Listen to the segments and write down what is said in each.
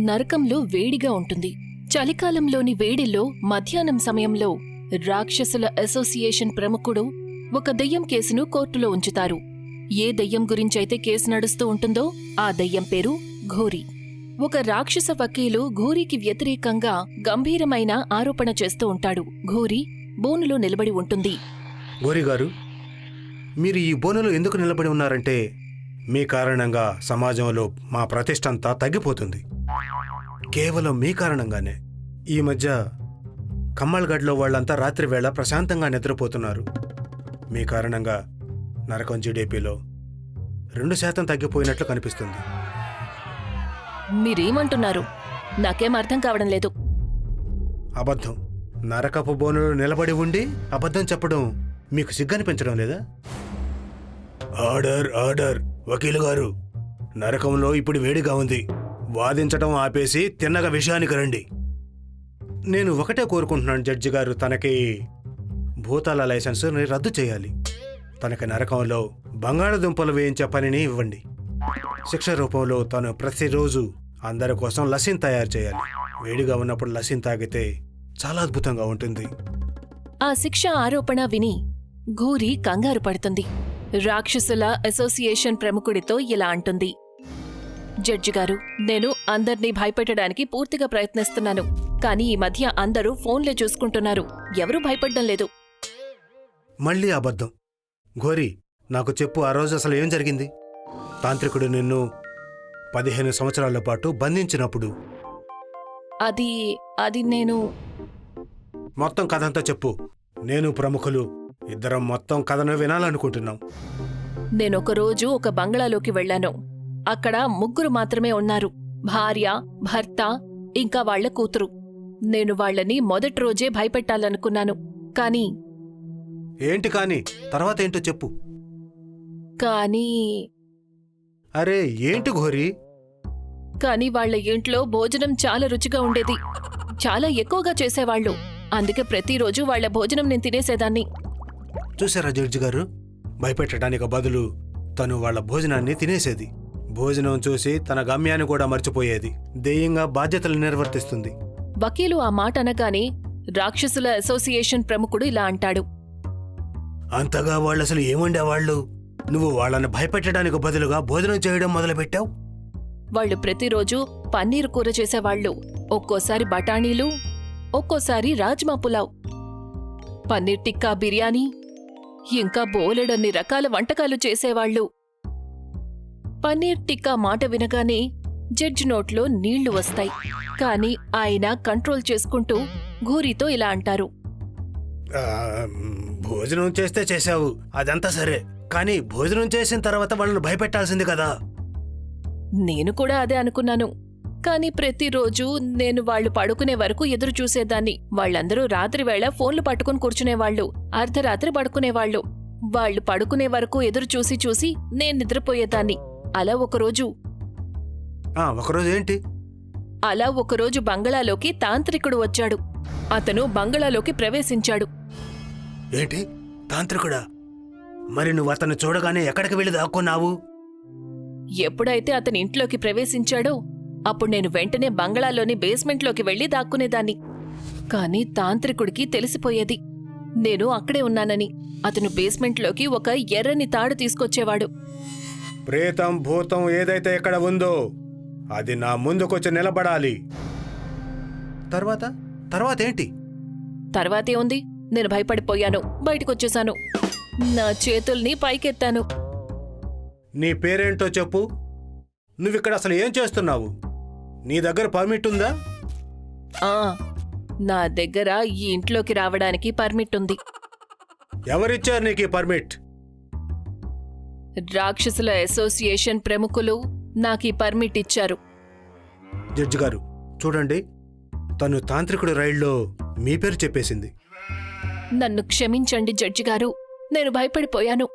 నరకంలో వేడిగా ఉంటుంది. చలికాలంలోని వేడిలో మధ్యాహ్నం సమయంలో రాక్షసుల అసోసియేషన్ ప్రముఖుడు ఒక దెయ్యం కేసును కోర్టులో ఉంచుతారు. ఏ దెయ్యం గురించైతే కేసు నడుస్తూ ఉంటుందో ఆ దెయ్యం పేరు ఘోరీ. ఒక రాక్షస వకీలు ఘోరీకి వ్యతిరేకంగా గంభీరమైన ఆరోపణ చేస్తూ ఉంటాడు. ఘోరీ బోనులో నిలబడి ఉంటుంది. ఘోరీ గారు, మీరు ఈ బోనులో ఎందుకు నిలబడి ఉన్నారంటే మీ కారణంగా సమాజంలో మా ప్రతిష్ట అంతా తగ్గిపోతుంది. కేవలం మీ కారణంగానే. ఈ మధ్య కమ్మల్గఢ్లో వాళ్ళంతా రాత్రి వేళ ప్రశాంతంగా నిద్రపోతున్నారు. మీ కారణంగా నరకం జీడీపీలో 2% తగ్గిపోయినట్లు కనిపిస్తుంది. మీరేమంటున్నారు? నాకేం అర్థం కావడం లేదు. అబద్ధం. నరకపు బోనులో నిలబడి ఉండి అబద్ధం చెప్పడం మీకు సిగ్గనిపించడం లేదా? Order order. వకీలు గారు, నరకంలో ఇప్పుడు వేడిగా ఉంది. వాదించడం ఆపేసి తిన్నగా విషయానికి రండి. నేను ఒకటే కోరుకుంటున్నాను జడ్జి గారు, తనకి భూతాల లైసెన్సుని రద్దు చేయాలి. తనకి నరకంలో బంగాళదుంపలు వేయించే పనిని ఇవ్వండి. శిక్ష రూపంలో తను ప్రతిరోజు అందరి కోసం లస్సీని తయారు చేయాలి. వేడిగా ఉన్నప్పుడు లస్సీని తాగితే చాలా అద్భుతంగా ఉంటుంది. ఆ శిక్ష ఆరోపణ విని ఘోరీ కంగారు పడుతుంది. రాక్షసుల అసోసియేషన్ ప్రముఖుడితో ఇలా అంటుంది. జడ్జి గారు, నేను అందర్నీ భయపెట్టడానికి పూర్తిగా ప్రయత్నిస్తున్నాను. కానీ ఈ మధ్య అందరూ ఫోన్లే చూసుకుంటున్నారు. ఎవరూ భయపడ్డం లేదు. మళ్ళీ అబద్ధం. ఘోరీ, నాకు చెప్పు, ఆ రోజు అసలు ఏం జరిగింది? తాంత్రికుడు నిన్ను 15 సంవత్సరాల పాటు బంధించినప్పుడు అది నేను మొత్తం కథంతా చెప్పు. నేను ప్రముఖులు ఇద్దరం మొత్తం కథను వినాలనుకుంటున్నాం. నేనొకరోజు ఒక బంగ్లాలోకి వెళ్లాను. అక్కడ 3 మాత్రమే ఉన్నారు. భార్య, భర్త, ఇంకా వాళ్ల కూతురు. నేను వాళ్లని మొదటి రోజే భయపెట్టాలనుకున్నాను. కానీ ఏంటి కానీ? తర్వాత ఏంటో చెప్పు. కానీ అరే ఏంటి ఘోరీ? కానీ వాళ్ల ఇంట్లో భోజనం చాలా రుచిగా ఉండేది. చాలా ఎక్కువగా చేసేవాళ్లు. అందుకే ప్రతిరోజు వాళ్ల భోజనం నేను తినేసేదాన్ని. చూసారా జడ్జి గారు, భయపెట్టడానికి బదులు తను వాళ్ల భోజనాన్ని తినేసేది. భోజనం చూసి తన గమ్యాన్ని కూడా మర్చిపోయేది. దెయ్యంగా బాధ్యతలు నిర్వర్తిస్తుంది. వకీలు ఆ మాట అనగానే రాక్షసుల అసోసియేషన్ ప్రముఖుడు ఇలా అంటాడు. అంతగా వాళ్ళు అసలు ఏముండేవాళ్ళు? నువ్వు వాళ్ళని భయపెట్టడానికి బదులుగా భోజనం చేయడం మొదలుపెట్టావు. వాళ్లు ప్రతిరోజు పన్నీరు కూర చేసేవాళ్లు. ఒక్కోసారి బఠానీలు, ఒక్కోసారి రాజ్మా పులావ్, పన్నీర్ టిక్కా బిర్యానీ, ఇంకా బోలెడన్ని రకాల వంటకాలు చేసేవాళ్లు. పన్నీర్ టిక్కా మాట వినగానే జడ్జి నోట్లో నీళ్లు వస్తాయి. కాని ఆయన కంట్రోల్ చేసుకుంటూ ఘోరీతో ఇలా అంటారు. భోజనం చేస్తే చేశావు, అదంతా సరే. కానీ భోజనం చేసిన తర్వాత వాళ్ళని భయపెట్టాల్సింది కదా. నేను కూడా అదే అనుకున్నాను. కాని ప్రతిరోజు నేను వాళ్లు పడుకునే వరకు ఎదురు చూసేదాన్ని. వాళ్లందరూ రాత్రివేళ ఫోన్లు పట్టుకుని కూర్చునేవాళ్లు. అర్ధరాత్రి పడుకునేవాళ్లు. వాళ్లు పడుకునే వరకు ఎదురు చూసి చూసి నేను నిద్రపోయేదాన్ని. అలా ఒకరోజు ఏంటి? అలా ఒకరోజు బంగళాలోకి తాంత్రికుడు వచ్చాడు. అతను బంగళాలోకి ప్రవేశించాడు. ఏంటి? తాంత్రికుడా? మరి నువ్వు అతను చూడగానే ఎక్కడికి వెళ్ళి దాక్కున్నావు? ఎప్పుడైతే అతని ఇంట్లోకి ప్రవేశించాడో అప్పుడు నేను వెంటనే బంగళాలోని బేస్మెంట్లోకి వెళ్లి దాక్కునేదాన్ని. కాని తాంత్రికుడికి తెలిసిపోయేది నేను అక్కడే ఉన్నానని. అతను బేస్మెంట్లోకి ఒక ఎర్రని తాడు తీసుకొచ్చేవాడు. ప్రేతం భూతం ఏదైతే ఎక్కడ ఉందో అది నా ముందుకొచ్చి నిలబడాలి. తర్వాత ఏంటి? తర్వాతే ఉంది. నేను భయపడిపోయాను. బయటకొచ్చేశాను. నా చేతుల్ని పైకెత్తాను. నీ పేరేంటో చెప్పు. నువ్విక్కడ అసలు ఏం చేస్తున్నావు? నీ దగ్గర పర్మిట్ ఉందా? నా దగ్గర ఈ ఇంట్లోకి రావడానికి పర్మిట్ ఉంది. ఎవరిచ్చారు నీకు ఈ పర్మిట్? రాక్షసుల అసోసియేషన్ ప్రముఖులు నాకీ పర్మిట్ ఇచ్చారు. జడ్జి గారు చూడండి, తను తాంత్రికుడు రైల్లో మీ పేరు చెప్పేసింది. నన్ను క్షమించండి జడ్జి గారు, నేను భయపడిపోయాను.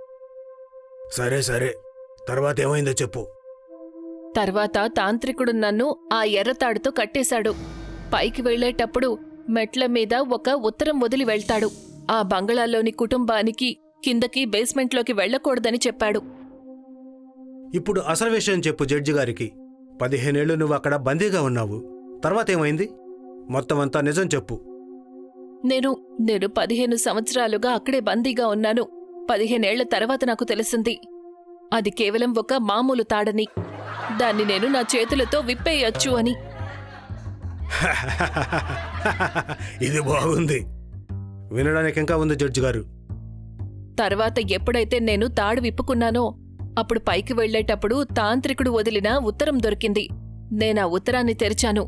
సరే, తర్వాత ఏమైందో చెప్పు. తర్వాత తాంత్రికుడు నన్ను ఆ ఎర్రతాడుతో కట్టేశాడు. పైకి వెళ్లేటప్పుడు మెట్ల మీద ఒక ఉత్తరం వదిలి వెళ్తాడు. ఆ బంగళాలోని కుటుంబానికి కిందకి బేస్మెంట్లోకి వెళ్లకూడదని చెప్పాడు. ఇప్పుడు అసలు విషయం చెప్పు జడ్జి గారికి. 15 ఏళ్ళు నువ్వు అక్కడ బందీగా ఉన్నావు. తర్వాత ఏమైంది? మొత్తం అంతా నిజం చెప్పు. నేను 15 సంవత్సరాలుగా అక్కడే బందీగా ఉన్నాను. 15 ఏళ్ల తర్వాత నాకు తెలిసింది అది కేవలం ఒక మామూలు తాడని. దాన్ని నేను నా చేతులతో విప్పేయొచ్చు అని. ఇది బాగుంది. వినడానికి ఇంకా ఉంది జడ్జి గారు. తర్వాత ఎప్పుడైతే నేను తాడు విప్పుకున్నానో అప్పుడు పైకి వెళ్లేటప్పుడు తాంత్రికుడు వదిలిన ఉత్తరం దొరికింది. నేనా ఉత్తరాన్ని తెరిచాను.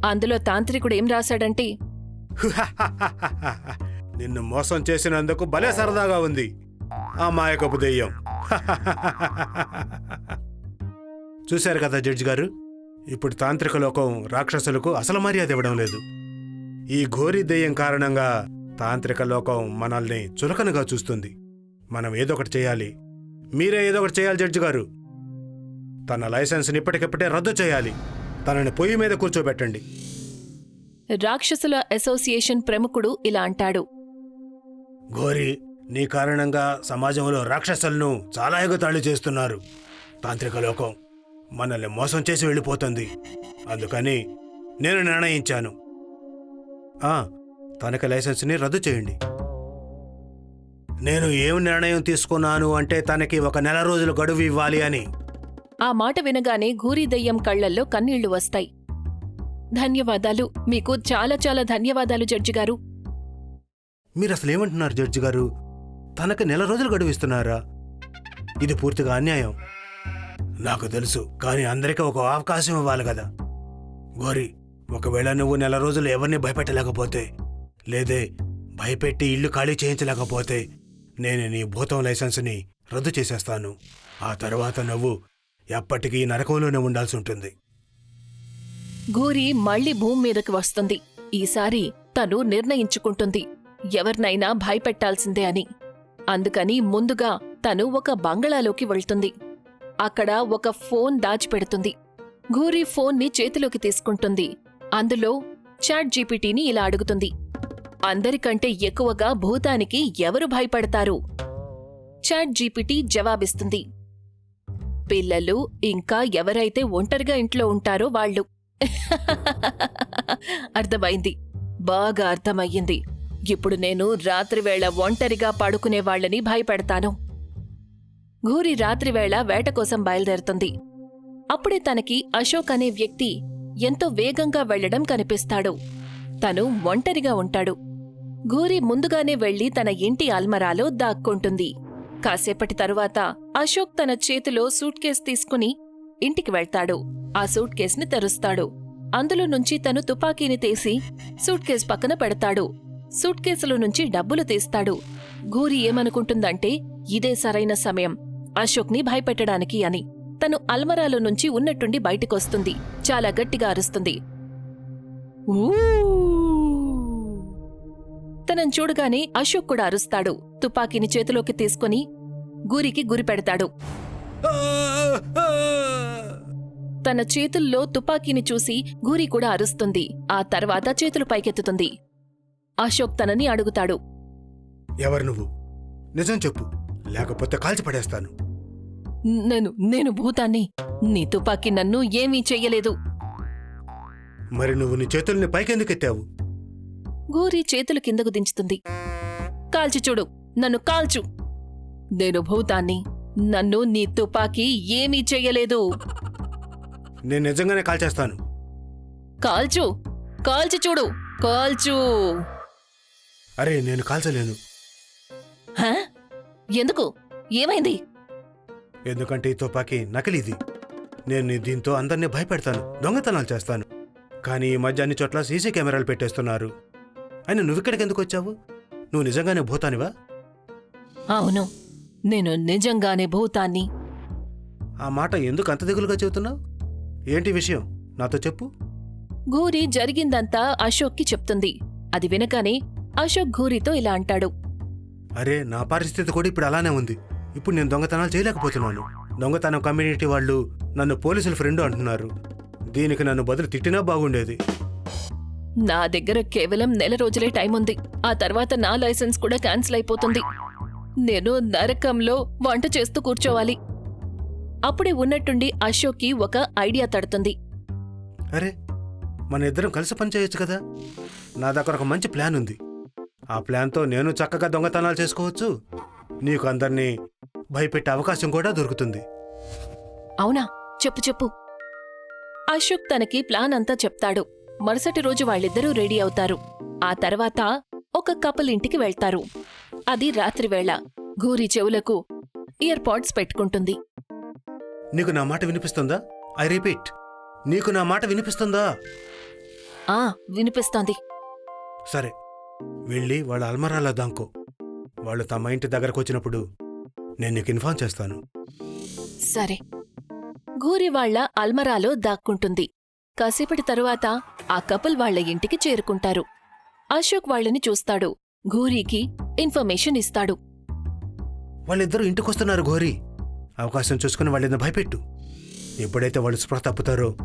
అందులో తాంత్రికుడు ఏం రాశాడంటే, నిన్ను మోసం చేసినందుకు భలే సరదాగా ఉంది ఆ మాయకపు దెయ్యం. చూశారు కదా జడ్జి గారు, ఇప్పుడు తాంత్రిక లోకం రాక్షసులకు అసలు మర్యాద ఇవ్వడం లేదు. ఈ ఘోరీ దెయ్యం కారణంగా తాంత్రిక లోకం మనల్ని చులకనగా చూస్తుంది. మనం ఏదొకటి చేయాలి. మీరే ఏదో ఒకటి చేయాలి జడ్జి గారు. తన లైసెన్స్ని ఇప్పటికిప్పుడే రద్దు చేయాలి. తనని పొయ్యి మీద కూర్చోబెట్టండి. రాక్షసుల అసోసియేషన్ ప్రముఖుడు ఇలా అంటాడు. ఘోరీ, నీ కారణంగా సమాజంలో రాక్షసులను చాలా ఎగతాళి చేస్తున్నారు. తాంత్రిక లోకం మనల్ని మోసం చేసి వెళ్ళిపోతుంది. అందుకని నేను నిర్ణయించాను, తనకి లైసెన్స్ని రద్దు చేయండి. నేను ఏం నిర్ణయం తీసుకున్నాను అంటే తనకి 1 నెల రోజులు గడువు ఇవ్వాలి అని. ఆ మాట వినగానే ఘోరీ దెయ్యం కళ్లల్లో కన్నీళ్లు వస్తాయి. ధన్యవాదాలు, మీకు చాలా చాలా ధన్యవాదాలు జడ్జి గారు. మీరు అసలు ఏమంటున్నారు జడ్జి గారు? తనకి 1 నెల రోజులు గడువు ఇస్తున్నారా? ఇది పూర్తిగా అన్యాయం. నాకు తెలుసు, కానీ అందరికీ ఒక అవకాశం ఇవ్వాలి కదా. ఘోరీ, ఒకవేళ నువ్వు 1 నెల రోజులు ఎవరిని భయపెట్టలేకపోతే, లేదే భయపెట్టి ఇల్లు ఖాళీ చేయించలేకపోతే నేను నీ భూతం లైసెన్స్ని రద్దు చేసేస్తాను. ఆ తర్వాత నువ్వు ఎప్పటికీ నరకంలోనే ఉండాల్సి ఉంటుంది. ఘోరీ మళ్లీ భూమి మీదకి వస్తుంది. ఈసారి తను నిర్ణయించుకుంటుంది ఎవరినైనా భయపెట్టాల్సిందే అని. అందుకని ముందుగా తను ఒక బంగళాలోకి వెళ్తుంది. అక్కడ ఒక ఫోన్ దాచిపెడుతుంది. ఘోరీ ఫోన్ని చేతిలోకి తీసుకుంటుంది. అందులో చాట్ జీపీటీని ఇలా అడుగుతుంది, అందరికంటే ఎక్కువగా భూతానికి ఎవరు భయపడతారు? చాట్ జీపీటీ జవాబిస్తుంది, పిల్లలు, ఇంకా ఎవరైతే ఒంటరిగా ఇంట్లో ఉంటారో వాళ్ళు. అర్థమైంది, బాగా అర్థమయ్యింది. ఇప్పుడు నేను రాత్రివేళ ఒంటరిగా పడుకునే వాళ్ళని భయపెడతాను. ఘోరీ రాత్రివేళ వేట కోసం బయలుదేరుతుంది. అప్పుడే తనకి అశోక్ అనే వ్యక్తి ఎంతో వేగంగా వెళ్లడం కనిపిస్తాడు. తను ఒంటరిగా ఉంటాడు. ఘోరీ ముందుగానే వెళ్లి తన ఇంటి అల్మరాలో దాక్కుంటుంది. కాసేపటి తరువాత అశోక్ తన చేతిలో సూట్ కేస్ తీసుకుని ఇంటికి వెళ్తాడు. ఆ సూట్ కేస్ని తెరుస్తాడు. అందులో నుంచి తను తుపాకీని తీసి సూట్ కేస్ పక్కన పెడతాడు. సూట్ కేసులో నుంచి డబ్బులు తీస్తాడు. ఘోరీ ఏమనుకుంటుందంటే ఇదే సరైన సమయం అశోక్ని భయపెట్టడానికి అని. తను అల్మరాలో నుంచి ఉన్నట్టుండి బయటికొస్తుంది. చాలా గట్టిగా అరుస్తుంది. తనను చూడగానే అశోక్ కూడా అరుస్తాడు. తుపాకీని చేతిలోకి తీసుకుని ఘోరీకి గురి పెడతాడు. తన చేతుల్లో తుపాకీని చూసి ఘోరీ కూడా అరుస్తుంది. ఆ తర్వాత చేతులు పైకెత్తుతుంది. అశోక్ తనని అడుగుతాడు, ఎవరు నువ్వు? నిజం చెప్పు, లేకపోతే కాల్చి పడేస్తాను. నేను భూతాన్ని. నీ తుపాకీ నన్ను ఏమీ చెయ్యలేదు. మరి నువ్వు నీ చేతుల్ని పైకెందుకెత్తావు? ఘోరీ చేతులు కిందకు దించుతుంది. కాల్చి చూడు, నన్ను కాల్చు. నేను భూతాన్ని. నన్ను నీ తుపాకీ ఏమీ చెయ్యలేదు. నేను నిజంగానే కాల్చేస్తాను. కాల్చు, కాల్చి చూడు, కాల్చు. అరే, నేను కాల్చలేను. హా? ఎందుకు? ఏమైంది? ఎందుకంటే ఈ తుపాకీ నకిలీది. నేను దీంతో అందరినీ భయపెడతాను, దొంగతనాలు చేస్తాను. కానీ ఈ మధ్య అన్ని చోట్ల సీసీ కెమెరాలు పెట్టేస్తున్నారు. అయినా నువ్విక్కడికి ఎందుకు వచ్చావు? నువ్వు నిజంగానే భూతానివా? అవును, నేను నిజంగానే భూతాన్ని. ఆ మాట ఎందుకు అంత దిగులుగా చెబుతున్నావు? ఏంటి విషయం, నాతో చెప్పు. ఘోరీ జరిగిందంతా అశోక్కి చెప్తుంది. అది వినగానే అశోక్ ఘోరీతో ఇలా అంటాడు, అరే, నా పరిస్థితి కూడా ఇప్పుడు అలానే ఉంది. ఇప్పుడు నేను దొంగతనాలు చేయలేకపోతున్నాను. దొంగతనం కమ్యూనిటీ వాళ్ళు నన్ను పోలీసుల ఫ్రెండ్ అంటున్నారు. దీనికి నన్ను బదులు తిట్టినా బాగుండేది. నా దగ్గర కేవలం 1 నెల రోజులే టైం ఉంది. ఆ తర్వాత నా లైసెన్స్ కూడా క్యాన్సిల్ అయిపోతుంది. నేను నరకంలో వంట చేస్తూ కూర్చోవాలి. అప్పుడే ఉన్నట్టుండి అశోక్కి ఒక ఐడియా తడుతుంది. అరే, మన ఇద్దరం కలిసి పనిచేయొచ్చు కదా. నా దగ్గర ఒక మంచి ప్లాన్ ఉంది. ఆ ప్లాన్తో నేను చక్కగా దొంగతనాలు చేసుకోవచ్చు, నీకు అందరినీ భయపెట్టే అవకాశం కూడా దొరుకుతుంది. అవునా, చెప్పు చెప్పు. అశోక్ తనకి ప్లాన్ అంతా చెప్తాడు. మరుసటి రోజు వాళ్ళిద్దరూ రెడీ అవుతారు. ఆ తర్వాత ఒక కపుల్ ఇంటికి వెళ్తారు. అది రాత్రివేళ. ఘోరీ చెవులకు ఇయర్ పాడ్స్ పెట్టుకుంటుంది. నీకు నా మాట వినిపిస్తుందా? ఐ రిపీట్, నీకు నా మాట వినిపిస్తుందా? ఆ, వినిపిస్తోంది. సరే, వెళ్ళి వాళ్ళ అల్మరాలో దాంకో. వాళ్ళు తమ ఇంటి దగ్గరకు వచ్చినప్పుడు నేను నీకు ఇన్ఫార్మ్ చేస్తాను. సరే. ఘోరీ వాళ్ల అల్మరాలో దాక్కుంటుంది. కాసేపటి తరువాత ఆ కపుల్ వాళ్ల ఇంటికి చేరుకుంటారు. అశోక్ వాళ్ళని చూస్తాడు. ఘోరీకి ఇన్ఫర్మేషన్ ఇస్తాడు. వాళ్ళిద్దరూ ఇంటికొస్తున్నారు ఘోరీ. అవకాశం చూసుకుని వాళ్ళని భయపెట్టు. ఎప్పుడైతే వాళ్ళు స్పృహ తప్పుతారో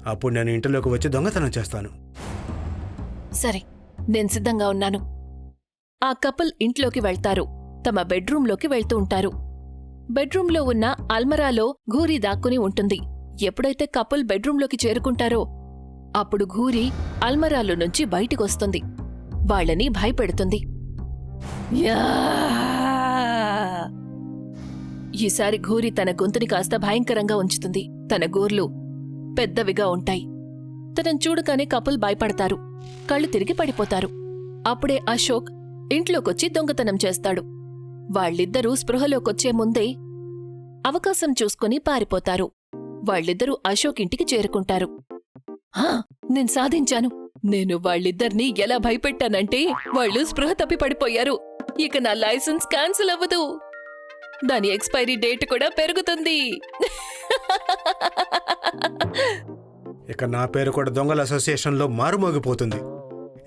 అప్పుడు నేను ఇంటిలోకి వచ్చి దొంగతనం చేస్తాను. సరే, నేను సిద్ధంగా ఉన్నాను. ఆ కపుల్ ఇంట్లోకి వెళ్తారు. తమ బెడ్రూంలోకి వెళ్తూ ఉంటారు. బెడ్రూంలో ఉన్న అల్మరాలో ఘోరీ దాక్కుని ఉంటుంది. ఎప్పుడైతే కపుల్ బెడ్రూంలోకి చేరుకుంటారో అప్పుడు ఘోరీ అల్మరాలో నుంచి బయటికొస్తుంది. వాళ్ళని భయపెడుతుంది. యా! ఈసారి ఘోరీ తన గొంతుని కాస్త భయంకరంగా ఉంచుతుంది. తన గోర్లు పెద్దవిగా ఉంటాయి. తనను చూడగానే కపుల్ భయపడతారు. కళ్ళు తిరిగి పడిపోతారు. అప్పుడే అశోక్ ఇంట్లోకొచ్చి దొంగతనం చేస్తాడు. వాళ్ళిద్దరూ స్పృహలోకొచ్చే ముందే అవకాశం చూసుకుని పారిపోతారు. వాళ్ళిద్దరూ అశోక్ ఇంటికి చేరుకుంటారు. హా, నేను సాధించాను. నేను వాళ్ళిద్దరినీ ఎలా భయపెట్టానంటే వాళ్ళు స్పృహ తప్పి పడిపోయారు. ఇక నా లైసెన్స్ క్యాన్సిల్ అవ్వదు. దాని ఎక్స్పైరీ డేట్ కూడా పెరుగుతుంది. ఇక నా పేరు కూడా దొంగల అసోసియేషన్లో మారుమోగిపోతుంది.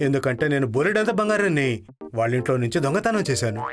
ఎందుకంటే నేను బోలెడంత బంగారాన్ని వాళ్ళింట్లో నుంచి దొంగతనం చేశాను.